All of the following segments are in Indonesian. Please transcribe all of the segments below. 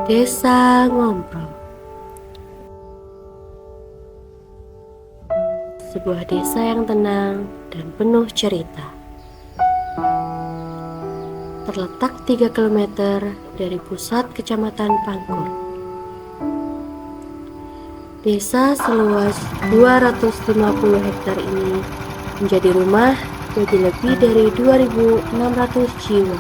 Desa Ngomprong, sebuah desa yang tenang dan penuh cerita. Terletak 3 km dari pusat kecamatan Pangkur. Desa seluas 250 hektar ini menjadi rumah bagi lebih dari 2.600 jiwa.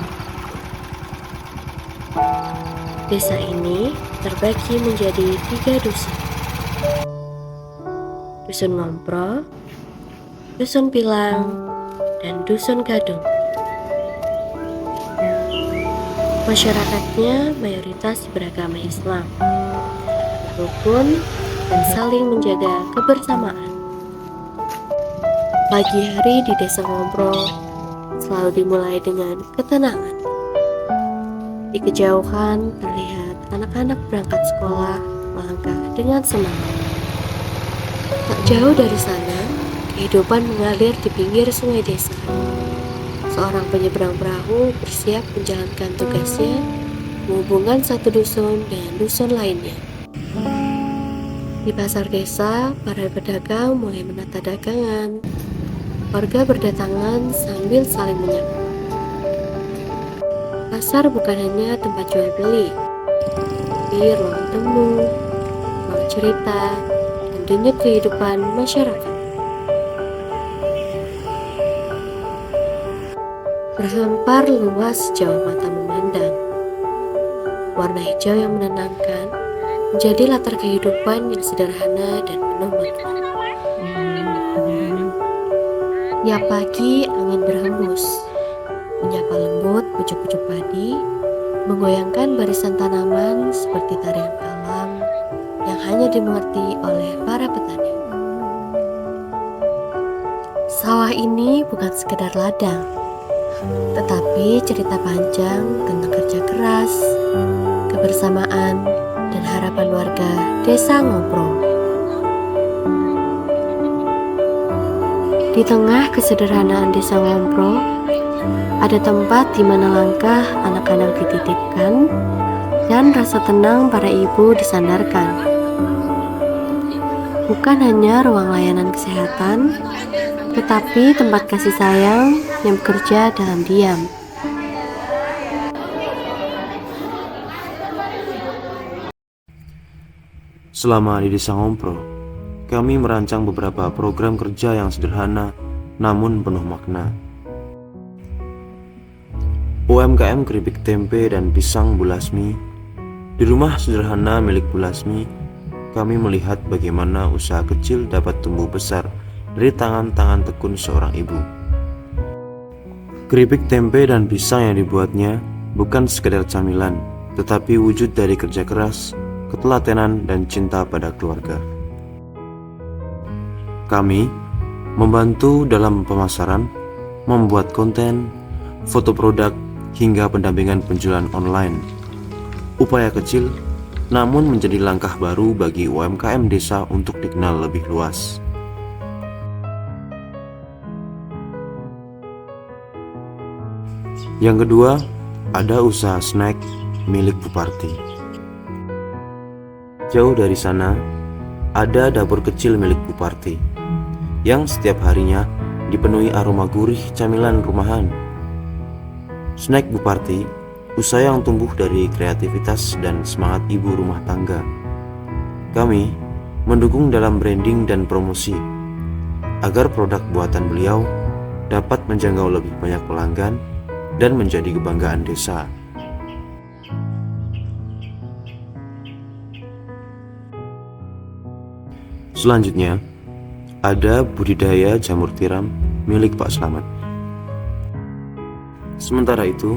Desa ini terbagi menjadi 3 dusun. Dusun Ngompro, Dusun Pilang, dan Dusun Gadung. Masyarakatnya mayoritas beragama Islam, rukun, dan saling menjaga kebersamaan. Pagi hari di Desa Ngompro selalu dimulai dengan ketenangan. Di kejauhan terlihat anak-anak berangkat sekolah melangkah dengan semangat. Tak jauh dari sana, kehidupan mengalir di pinggir sungai desa. Seorang penyeberang perahu bersiap menjalankan tugasnya, menghubungkan satu dusun dengan dusun lainnya. Di pasar desa, para pedagang mulai menata dagangan. Warga berdatangan sambil saling menyapa. Pasar bukan hanya tempat jual beli, tapi ruang temu, ruang cerita, dan denyut kehidupan masyarakat. Berhampar luas sejauh mata memandang. Warna hijau yang menenangkan menjadi latar kehidupan yang sederhana dan penuh makna. Tiap pagi angin berhembus, menyapa lembut pucuk-pucuk padi, menggoyangkan barisan tanaman seperti tarian alam yang hanya dimengerti oleh para petani. Sawah ini bukan sekedar ladang, tetapi cerita panjang tentang kerja keras, kebersamaan, dan harapan warga Desa Ngompro. Di tengah kesederhanaan Desa Ngompro, ada tempat di mana langkah anak-anak dititipkan dan rasa tenang para ibu disandarkan. Bukan hanya ruang layanan kesehatan, tetapi tempat kasih sayang yang bekerja dalam diam. Selama di Desa Ngompro, kami merancang beberapa program kerja yang sederhana namun penuh makna. UMKM keripik tempe dan pisang Bu Lasmi. Di rumah sederhana milik Bu Lasmi, kami melihat bagaimana usaha kecil dapat tumbuh besar dari tangan-tangan tekun seorang ibu. Keripik tempe dan pisang yang dibuatnya bukan sekedar camilan, tetapi wujud dari kerja keras, ketelatenan, dan cinta pada keluarga. Kami membantu dalam pemasaran, membuat konten, foto produk, hingga pendampingan penjualan online. Upaya kecil, namun menjadi langkah baru bagi UMKM desa untuk dikenal lebih luas. Yang kedua, ada usaha snack milik Buparti. Jauh dari sana, ada dapur kecil milik Buparti yang setiap harinya dipenuhi aroma gurih camilan rumahan. Snack Buparti, usaha yang tumbuh dari kreativitas dan semangat ibu rumah tangga. Kami mendukung dalam branding dan promosi agar produk buatan beliau dapat menjangkau lebih banyak pelanggan dan menjadi kebanggaan desa. Selanjutnya, ada budidaya jamur tiram milik Pak Slamet. Sementara itu,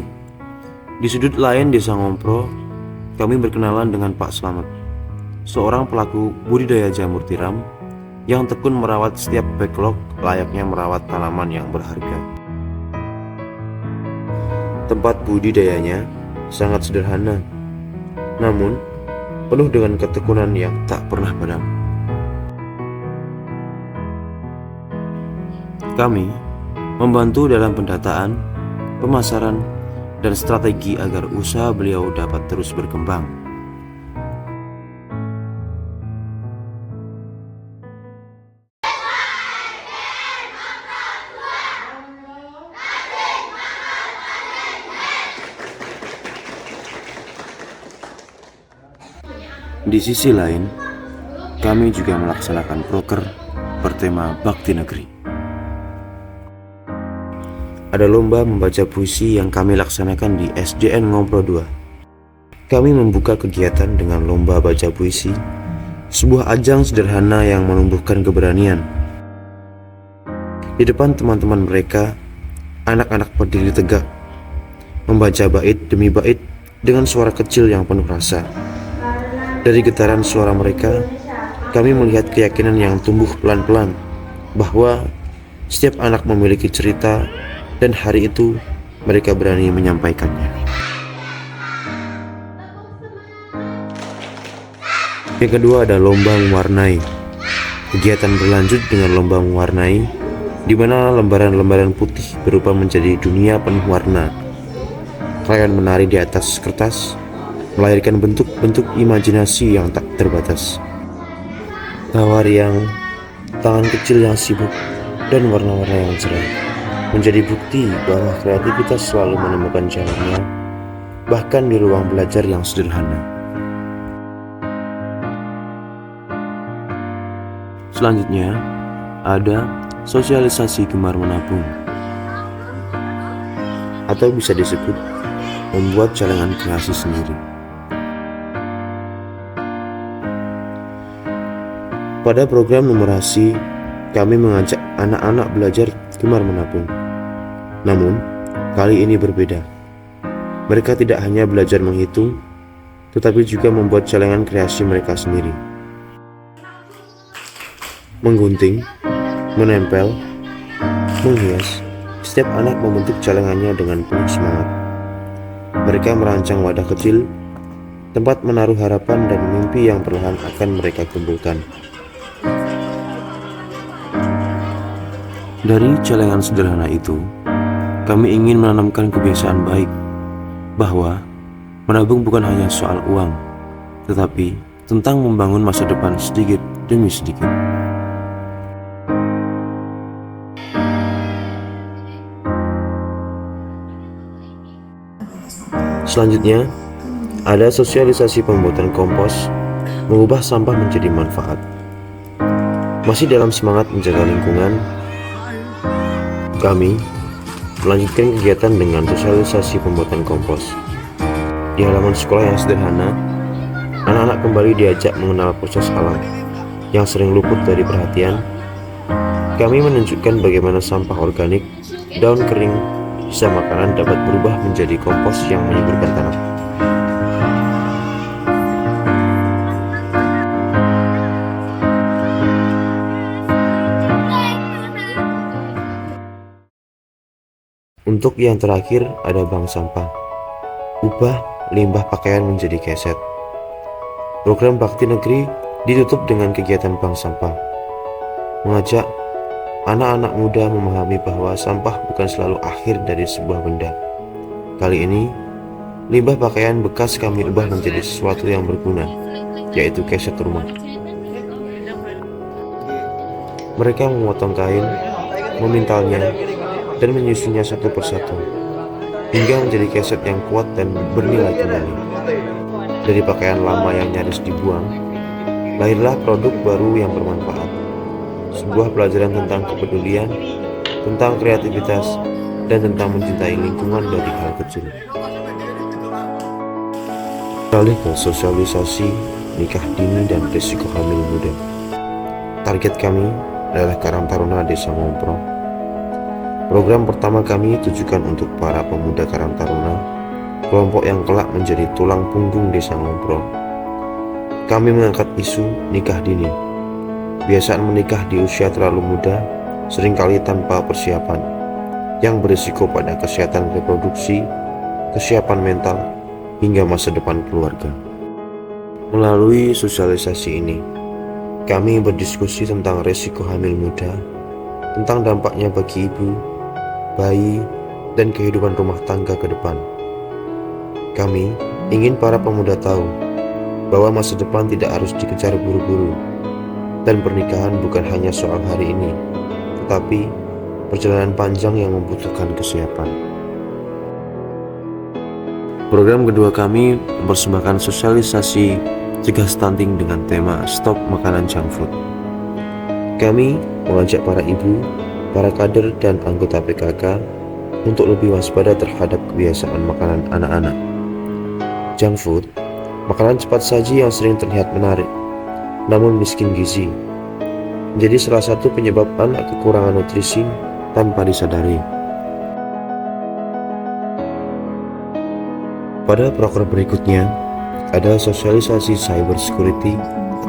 di sudut lain Desa Ngompro, kami berkenalan dengan Pak Slamet, seorang pelaku budidaya jamur tiram yang tekun merawat setiap backlog layaknya merawat tanaman yang berharga. Tempat budidayanya sangat sederhana, namun penuh dengan ketekunan yang tak pernah padam. Kami membantu dalam pendataan, pemasaran, dan strategi agar usaha beliau dapat terus berkembang. Di sisi lain, kami juga melaksanakan proker bertema Bakti Negeri. Ada lomba membaca puisi yang kami laksanakan di SDN Ngompro 2. Kami membuka kegiatan dengan lomba baca puisi, sebuah ajang sederhana yang menumbuhkan keberanian. Di depan teman-teman mereka, anak-anak berdiri tegak, membaca bait demi bait dengan suara kecil yang penuh rasa. Dari getaran suara mereka, kami melihat keyakinan yang tumbuh pelan-pelan bahwa setiap anak memiliki cerita dan hari itu mereka berani menyampaikannya. Yang kedua ada lomba mewarnai. Kegiatan berlanjut dengan lomba mewarnai, di mana lembaran-lembaran putih berubah menjadi dunia penuh warna. Kalian menari di atas kertas, melahirkan bentuk-bentuk imajinasi yang tak terbatas. Tawa riang, tangan kecil yang sibuk, dan warna-warna yang cerah menjadi bukti bahwa kreativitas selalu menemukan jalannya, bahkan di ruang belajar yang sederhana. Selanjutnya, ada sosialisasi gemar menabung, atau bisa disebut membuat celengan kreasi sendiri. Pada program numerasi, kami mengajak anak-anak belajar gemar menabung. Namun, kali ini berbeda. Mereka tidak hanya belajar menghitung, tetapi juga membuat celengan kreasi mereka sendiri. Menggunting, menempel, menghias, setiap anak membentuk celengannya dengan penuh semangat. Mereka merancang wadah kecil, tempat menaruh harapan dan mimpi yang perlahan akan mereka kumpulkan. Dari celengan sederhana itu, kami ingin menanamkan kebiasaan baik bahwa menabung bukan hanya soal uang, tetapi tentang membangun masa depan sedikit demi sedikit. Selanjutnya, ada sosialisasi pembuatan kompos, mengubah sampah menjadi manfaat. Masih dalam semangat menjaga lingkungan, kami melanjutkan kegiatan dengan sosialisasi pembuatan kompos. Di halaman sekolah yang sederhana, anak-anak kembali diajak mengenal proses alam yang sering luput dari perhatian. Kami menunjukkan bagaimana sampah organik, daun kering, sisa makanan dapat berubah menjadi kompos yang menyuburkan tanah. Untuk yang terakhir ada bank sampah. Ubah limbah pakaian menjadi keset. Program Bakti Negeri ditutup dengan kegiatan bank sampah, mengajak anak-anak muda memahami bahwa sampah bukan selalu akhir dari sebuah benda. Kali ini, limbah pakaian bekas kami ubah menjadi sesuatu yang berguna, yaitu keset rumah. Mereka memotong kain, memintalnya, dan menyusunnya satu persatu, hingga menjadi keset yang kuat dan bernilai kembali. Dari pakaian lama yang nyaris dibuang, lahirlah produk baru yang bermanfaat. Sebuah pelajaran tentang kepedulian, tentang kreativitas, dan tentang mencintai lingkungan dari hal kecil. Beralih ke sosialisasi nikah dini dan risiko hamil muda. Target kami adalah Karang Taruna Desa Ngompro. Program pertama kami tujukan untuk para pemuda Karang Taruna, kelompok yang kelak menjadi tulang punggung Desa Ngompro. Kami mengangkat isu nikah dini. Kebiasaan menikah di usia terlalu muda seringkali tanpa persiapan, yang berisiko pada kesehatan reproduksi, kesiapan mental, hingga masa depan keluarga. Melalui sosialisasi ini, kami berdiskusi tentang risiko hamil muda, tentang dampaknya bagi ibu, bayi, dan kehidupan rumah tangga ke depan. Kami ingin para pemuda tahu bahwa masa depan tidak harus dikejar buru-buru, dan pernikahan bukan hanya soal hari ini, tetapi perjalanan panjang yang membutuhkan kesiapan. Program kedua kami mempersembahkan sosialisasi cegah stunting dengan tema Stop Makanan Junk Food. Kami mengajak para ibu, para kader dan anggota PKK untuk lebih waspada terhadap kebiasaan makanan anak-anak. Junk food, makanan cepat saji yang sering terlihat menarik, namun miskin gizi, menjadi salah satu penyebab anak kekurangan nutrisi tanpa disadari. Pada proker berikutnya, ada sosialisasi cyber security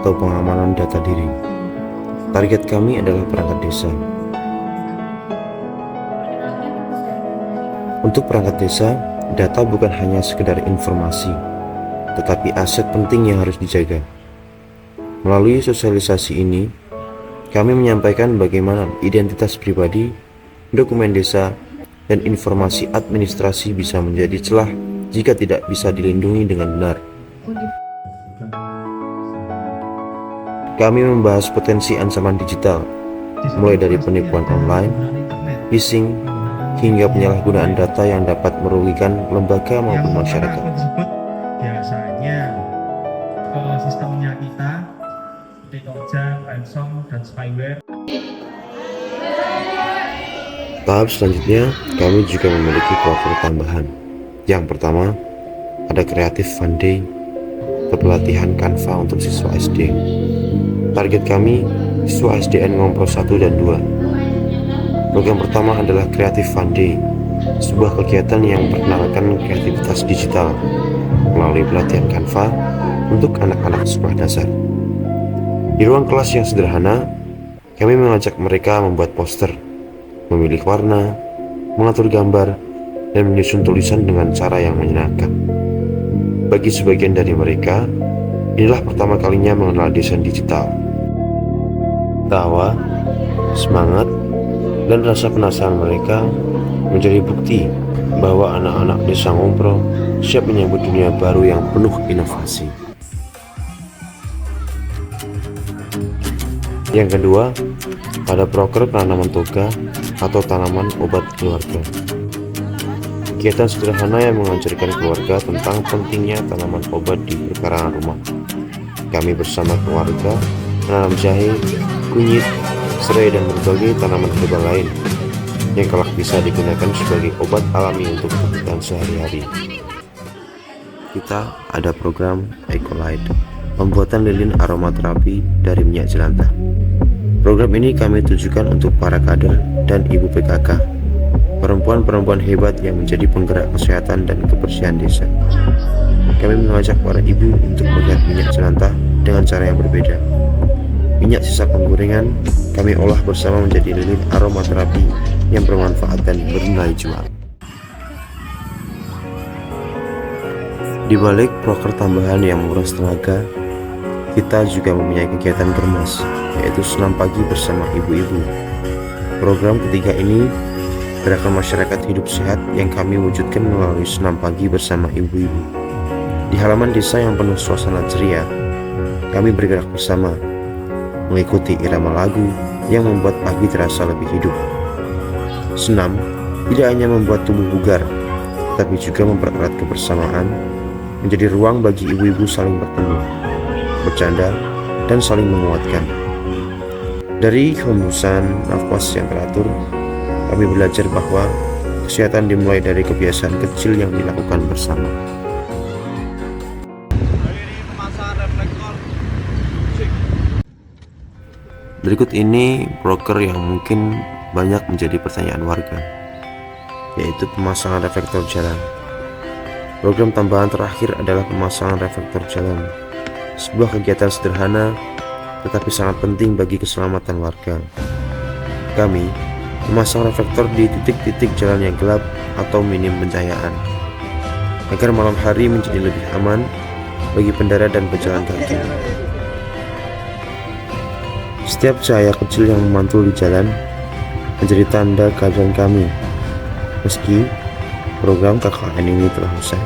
atau pengamanan data diri. Target kami adalah perangkat desa. Untuk perangkat desa, data bukan hanya sekedar informasi, tetapi aset penting yang harus dijaga. Melalui sosialisasi ini, kami menyampaikan bagaimana identitas pribadi, dokumen desa, dan informasi administrasi bisa menjadi celah jika tidak bisa dilindungi dengan benar. Kami membahas potensi ancaman digital, mulai dari penipuan online, phishing, hingga penyalahgunaan data yang dapat merugikan lembaga maupun masyarakat. Tersebut biasanya sistemnya kita seperti trojan, ransom, dan spyware. Tahap selanjutnya, kami juga memiliki proker tambahan. Yang pertama, ada Creative Fun Day atau pelatihan Canva untuk siswa SD. Target kami, siswa SDN Ngompro 1 dan 2. Program pertama adalah Creative Fun Day, sebuah kegiatan yang memperkenalkan kreativitas digital melalui pelatihan Canva untuk anak-anak sekolah dasar. Di ruang kelas yang sederhana, kami mengajak mereka membuat poster, memilih warna, mengatur gambar, dan menyusun tulisan dengan cara yang menyenangkan. Bagi sebagian dari mereka, inilah pertama kalinya mengenal desain digital. Tawa, semangat, dan rasa penasaran mereka menjadi bukti bahwa anak-anak desa Ngompro siap menyambut dunia baru yang penuh inovasi. Yang kedua, ada proker tanaman toga atau tanaman obat keluarga. Kegiatan sederhana yang mengajarkan keluarga tentang pentingnya tanaman obat di pekarangan rumah. Kami bersama keluarga menanam jahe, kunyit, serai, dan berbagai tanaman herbal lain yang kelak bisa digunakan sebagai obat alami untuk kebutuhan sehari-hari. Kita ada program Ecolite, pembuatan lilin aromaterapi dari minyak jelantah. Program ini kami tujukan untuk para kader dan ibu PKK, perempuan-perempuan hebat yang menjadi penggerak kesehatan dan kebersihan desa. Kami mengajak para ibu untuk melihat minyak jelantah dengan cara yang berbeda. Minyak sisa penggorengan kami olah bersama menjadi lilin aromaterapi yang bermanfaat dan bernilai jual. Di balik proker tambahan yang menguras tenaga, kita juga mempunyai kegiatan germas, yaitu senam pagi bersama ibu-ibu. Program ketiga ini gerakan masyarakat hidup sehat yang kami wujudkan melalui senam pagi bersama ibu-ibu. Di halaman desa yang penuh suasana ceria, kami bergerak bersama, mengikuti irama lagu yang membuat pagi terasa lebih hidup. Senam tidak hanya membuat tubuh bugar, tapi juga mempererat kebersamaan, menjadi ruang bagi ibu-ibu saling bertemu, bercanda, dan saling menguatkan. Dari hembusan nafas yang teratur, kami belajar bahwa kesehatan dimulai dari kebiasaan kecil yang dilakukan bersama. Berikut ini proker yang mungkin banyak menjadi pertanyaan warga, yaitu pemasangan reflektor jalan. Program tambahan terakhir adalah pemasangan reflektor jalan, sebuah kegiatan sederhana tetapi sangat penting bagi keselamatan warga. Kami memasang reflektor di titik-titik jalan yang gelap atau minim pencahayaan, agar malam hari menjadi lebih aman bagi pengendara dan pejalan kaki. Setiap cahaya kecil yang memantul di jalan menjadi tanda kehadiran kami, meski program KKN ini telah usai.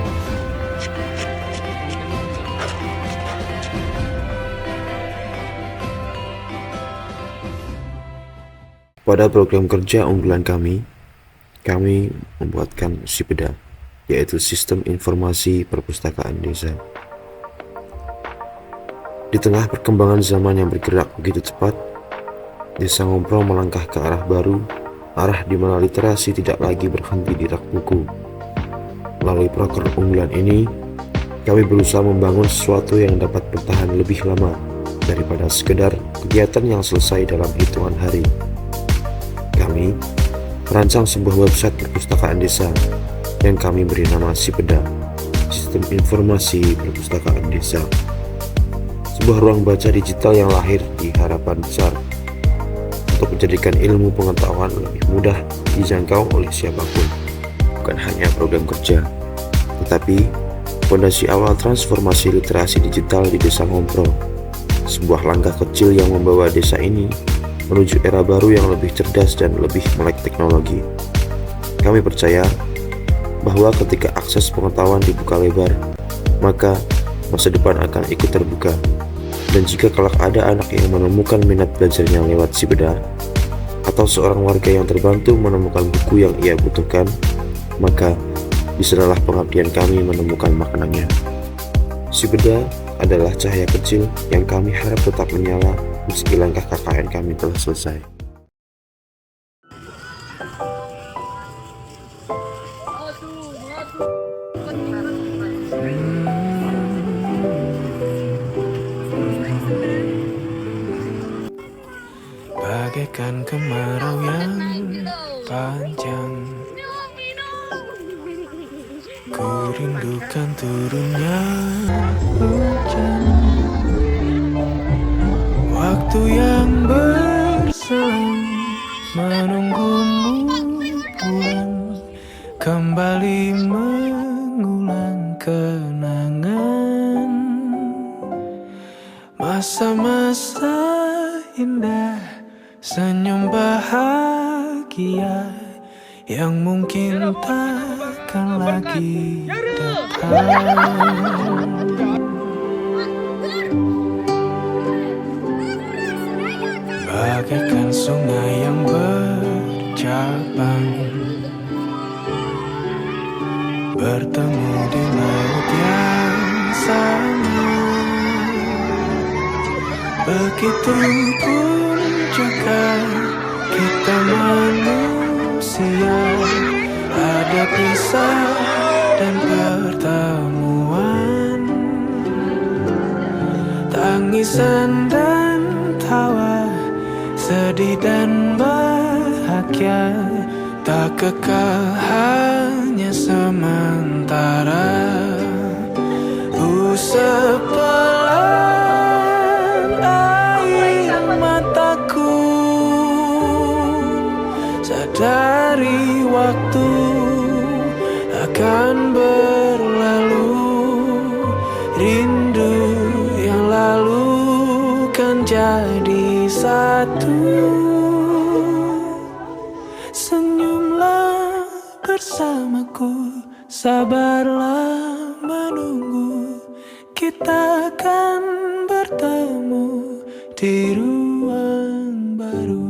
Pada program kerja unggulan kami membuatkan SIPEDA, yaitu Sistem Informasi Perpustakaan Desa. Di tengah perkembangan zaman yang bergerak begitu cepat, Desa Ngompro melangkah ke arah baru, arah di mana literasi tidak lagi berhenti di rak buku. Melalui proker unggulan ini, kami berusaha membangun sesuatu yang dapat bertahan lebih lama daripada sekedar kegiatan yang selesai dalam hitungan hari. Kami merancang sebuah website perpustakaan desa yang kami beri nama Sipeda, Sistem Informasi Perpustakaan Desa. Sebuah ruang baca digital yang lahir di harapan besar untuk menjadikan ilmu pengetahuan lebih mudah dijangkau oleh siapapun. Bukan hanya program kerja, tetapi fondasi awal transformasi literasi digital di Desa Ngompro. Sebuah langkah kecil yang membawa desa ini menuju era baru yang lebih cerdas dan lebih melek teknologi. Kami percaya bahwa ketika akses pengetahuan dibuka lebar, maka masa depan akan ikut terbuka. Dan jika kelak ada anak yang menemukan minat belajarnya lewat Sipeda, atau seorang warga yang terbantu menemukan buku yang ia butuhkan, maka disanalah pengabdian kami menemukan maknanya. Sipeda adalah cahaya kecil yang kami harap tetap menyala meski langkah KKN kami telah selesai. Bagaikan kemarau yang panjang, ku rindukan turunnya hujan. Waktu yang berselang menunggumu pulang, kembali mengulang kenangan masa-masa indah, senyum bahagia yang mungkin takkan lagi datang. Bagaikan sungai yang bercabang, bertemu di laut yang sama. Begitupun juga kita manusia, ada pisah dan pertemuan, tangisan dan tawa, sedih dan bahagia, tak kekal, hanya sementara. Usap pelan air mataku, sadari waktu akan berlalu. Rindu yang lalu kan jadi satu. Senyumlah bersamaku, sabarlah menunggu, kita akan bertemu di ruang baru.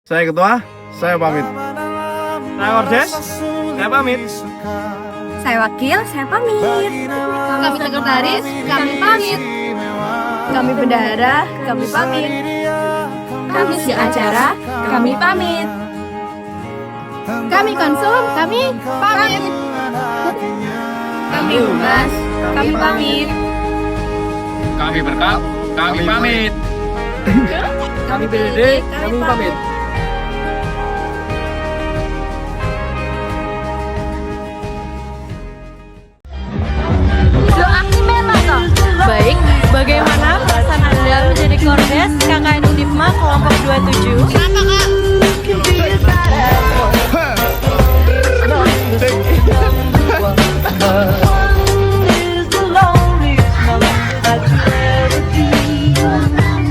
Saya ketua, saya pamit. Saya ordes, saya pamit. Saya wakil, saya pamit. Kami sekretaris, kami pamit. Kami bendahara, kami pamit. Kami si acara, kami pamit. Kami konsum, kami pamit. Kami humas, kami pamit. Kami berkap, kami pamit. Kami pendidik, kami pamit.